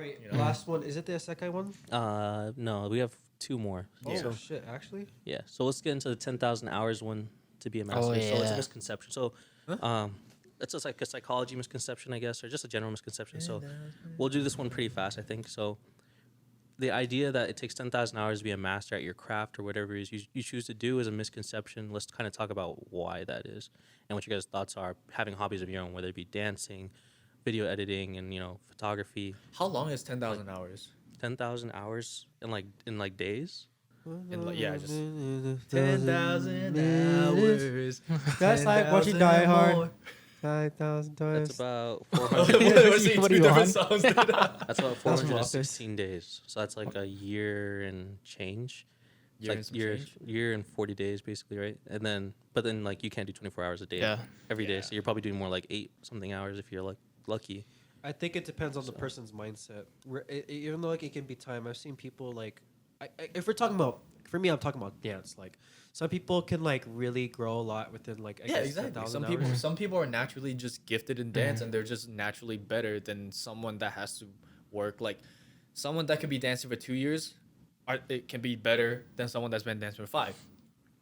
Wait, You know? last one. Is it the Isekai one? No, we have two more. Yeah. Oh, shit, actually? Yeah. So let's get into the 10,000 hours one to be a master. Oh, So it's a yeah. misconception. So, it's just like a psychology misconception, I guess, or just a general misconception. So we'll do this one pretty fast, I think. So the idea that it takes 10,000 hours to be a master at your craft or whatever it is you choose to do is a misconception. Let's kind of talk about why that is and what your guys' thoughts are having hobbies of your own, whether it be dancing, video editing, and, photography. How long is 10,000 hours? 10,000 hours in like days. And just 10,000 hours. That's like watching 10,000 Die Hard. more. 5,000 times. That's about What 400. are you What are two you different on? songs, dude? That's about That's from 416 days. So that's like a year and change. It's Year like and some year, change? year and 40 days basically, right? But then like you can't do 24 hours a day Yeah. every day. Yeah. So you're probably doing more like 8 something hours if you're like lucky. I think it depends on the So. person's mindset. Even though like it can be time, I've seen people like, if we're talking about, for me, I'm talking about dance. Like some people can like really grow a lot within like I Yeah, guess exactly. 10,000 Some hours. people are naturally just gifted in dance, and they're just naturally better than someone that has to work. Like someone that could be dancing for 2 years, it can be better than someone that's been dancing for 5.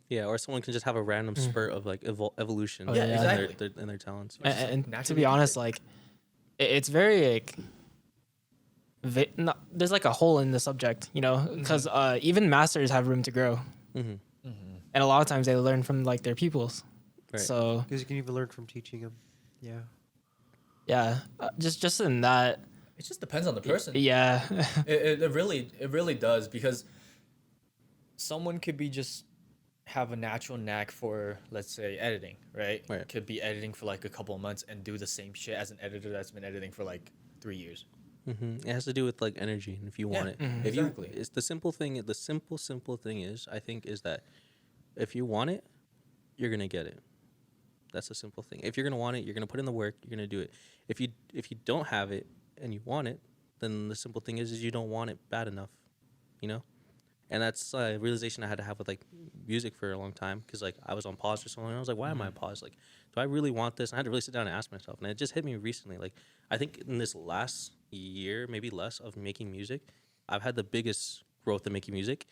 Yeah, or someone can just have a random spurt of like evolution. Oh, yeah, in exactly. in their talents. And to naturally be honest, like it's very like there's like a hole in the subject, because even masters have room to grow, Mm-hmm. and a lot of times they learn from like their pupils. Right. So Because you can even learn from teaching them. Yeah. yeah, just in that, It just depends on the person. yeah, It really does, because someone could be just have a natural knack for, let's say, editing, right? Right. Could be editing for like a couple of months and do the same shit as an editor that's been editing for like 3 years. Mm-hmm. It has to do with like energy and if you want it. Mhm. If Exactly. it's the simple thing. The simple thing is, I think, is that if you want it, you're gonna get it. That's the simple thing. If you're gonna want it, you're gonna put in the work. You're gonna do it. If you don't have it and you want it, then the simple thing is you don't want it bad enough, And that's a realization I had to have with like music for a long time, because like I was on pause for so long. And I was like, why am I on pause? Like, do I really want this? And I had to really sit down and ask myself. And it just hit me recently. Like, I think in this last year, maybe less, of making music, I've had the biggest growth in making music.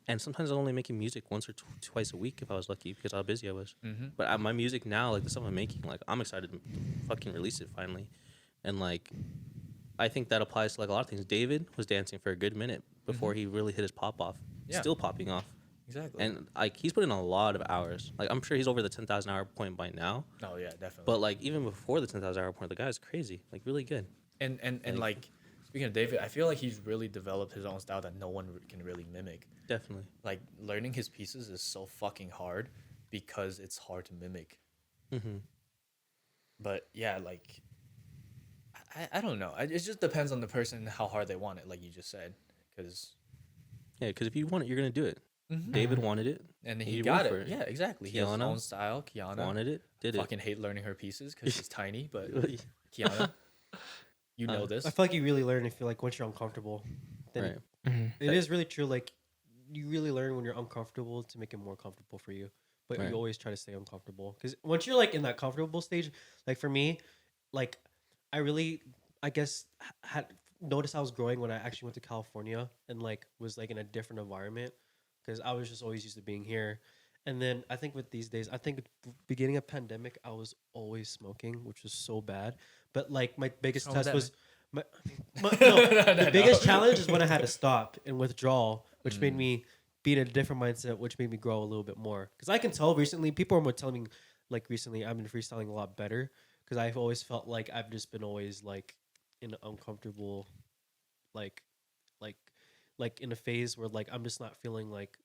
And sometimes I'm only making music once or twice a week if I was lucky, because how busy I was. Mm-hmm. But my music now, like the stuff I'm making, like I'm excited to fucking release it finally. And like, I think that applies to like a lot of things. David was dancing for a good minute before he really hit his pop off. Yeah. Still popping off. Exactly. And like he's put in a lot of hours. Like I'm sure he's over the 10,000 hour point by now. Oh yeah, definitely. But like even before the 10,000 hour point, the guy's crazy. Like really good. And like speaking of David, I feel like he's really developed his own style that no one can really mimic. Definitely. Like learning his pieces is so fucking hard because it's hard to mimic. Mm-hmm. But yeah, like I don't know. It just depends on the person and how hard they want it, like you just said. Because Yeah, because if you want it, you're gonna do it. David wanted it. and He he got went it. for it. Yeah, exactly. He has his Kiana own style. Kiana Wanted it. Did it. fucking hate learning her pieces because she's tiny. But Kiana, you know this. I feel like you really learn if you like once you're uncomfortable. Then Right. it is really true. Like you really learn when you're uncomfortable to make it more comfortable for you. But Right. you always try to stay uncomfortable, because once you're like in that comfortable stage, like for me, like I really, I guess, had noticed I was growing when I actually went to California and like was like in a different environment, because I was just always used to being here. And then I think with these days, I think beginning of pandemic, I was always smoking, which was so bad. But like my biggest wrong with test that, was the biggest challenge is when I had to stop and withdraw, which made Mm. me be in a different mindset, which made me grow a little bit more. Because I can tell recently, people are telling me like recently I've been freestyling a lot better, because I've always felt like I've just been always like in an uncomfortable, like in a phase where like I'm just not feeling like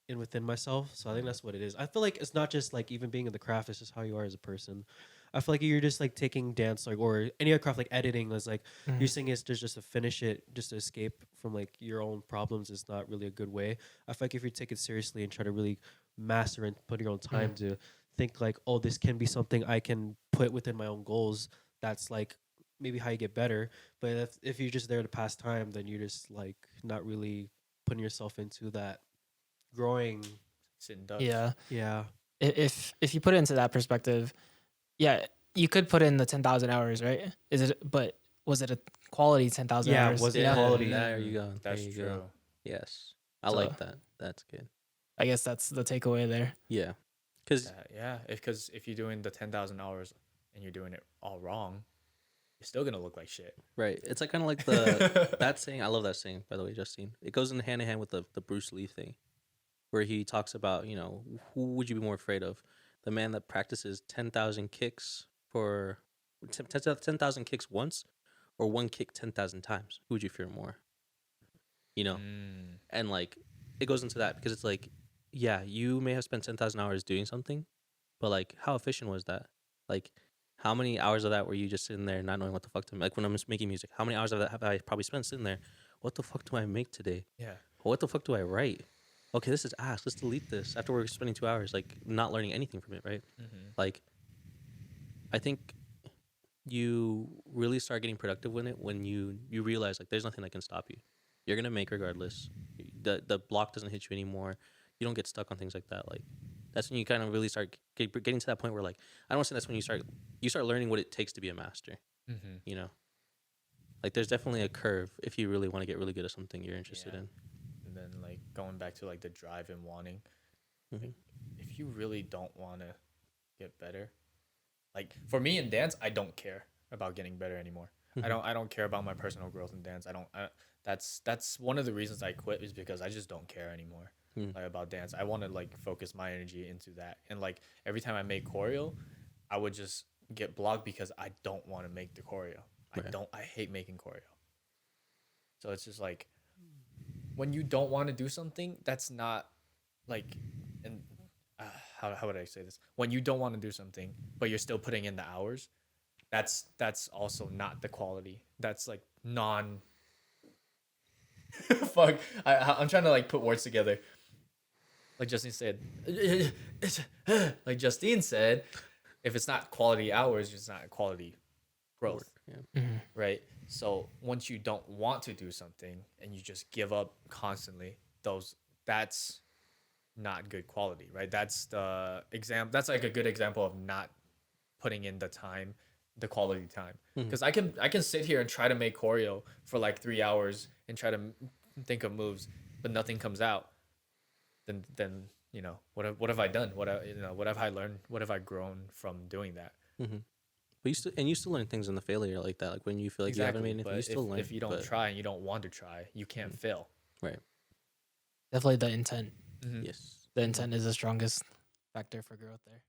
in within myself. So I think that's what it is. I feel like it's not just like even being in the craft, it's just how you are as a person. I feel like you're just like taking dance like or any other craft like editing is like you're saying it's just to finish it, just to escape from like your own problems is not really a good way. I feel like if you take it seriously and try to really master and put your own time to think like, oh, this can be something I can put within my own goals, that's like maybe how you get better. But if you're just there to pass time, then you're just like not really putting yourself into that growing. Sitting ducks. yeah. Yeah. If you put it into that perspective, yeah, you could put in the 10,000 hours, right? But was it a quality 10,000 Yeah, hours? was it Yeah. quality? There you go. That's there you true. go. Yes, I So- like that. That's good. I guess that's the takeaway there. Yeah, because Yeah, because if you're doing the 10,000 hours and you're doing it all wrong, you're still gonna look like shit. right, it's like kind of like the that saying. I love that saying, by the way, Justine. It goes in hand with the Bruce Lee thing, where he talks about, who would you be more afraid of, the man that practices 10,000 kicks for 10,000 kicks once, or one kick 10,000 times. Who would you fear more? Mm. And like it goes into that because it's like, yeah, you may have spent 10,000 hours doing something, but like how efficient was that? Like how many hours of that were you just sitting there not knowing what the fuck to make? Like when I'm just making music, how many hours of that have I probably spent sitting there? What the fuck do I make today? Yeah. What the fuck do I write? Okay, this is ass. Let's delete this. After we're spending 2 hours like not learning anything from it, right? Mm-hmm. Like I think you really start getting productive with it when you realize like there's nothing that can stop you. You're gonna make regardless. The block doesn't hit you anymore. You don't get stuck on things like that. Like that's when you kind of really start getting to that point where like I don't want to say that's when you start learning what it takes to be a master. Mm-hmm. You know, like there's definitely a curve if you really want to get really good at something you're interested Yeah. in. And then like going back to like the drive and wanting, Mhm. if you really don't want to get better, like for me in dance, I don't care about getting better anymore. Mhm. I don't care about my personal growth in dance. That's one of the reasons I quit, is because I just don't care anymore. Mm. Like about dance, I want to like focus my energy into that. And like every time I make choreo, I would just get blocked because I don't want to make the choreo. Right. I hate making choreo. So it's just like when you don't want to do something, that's not like, and how would I say this? When you don't want to do something, but you're still putting in the hours, that's also not the quality. That's like non. Fuck, I'm trying to like put words together. Like Justine said, like Justine said, if it's not quality hours, it's not quality growth. Yeah. Right? So once you don't want to do something and you just give up constantly, that's not good quality, right? That's that's like a good example of not putting in the time, the quality time. Because I can sit here and try to make choreo for like 3 hours and try to think of moves, but nothing comes out. Then what have I done? What have I learned? What have I grown from doing that? Mm-hmm. But you still learn things in the failure like that. Like when you feel like you haven't made anything, but you still learn. if you don't but- try and you don't want to try, you can't fail. right. Definitely the intent. Mhm. Yes. The intent is the strongest factor for growth there.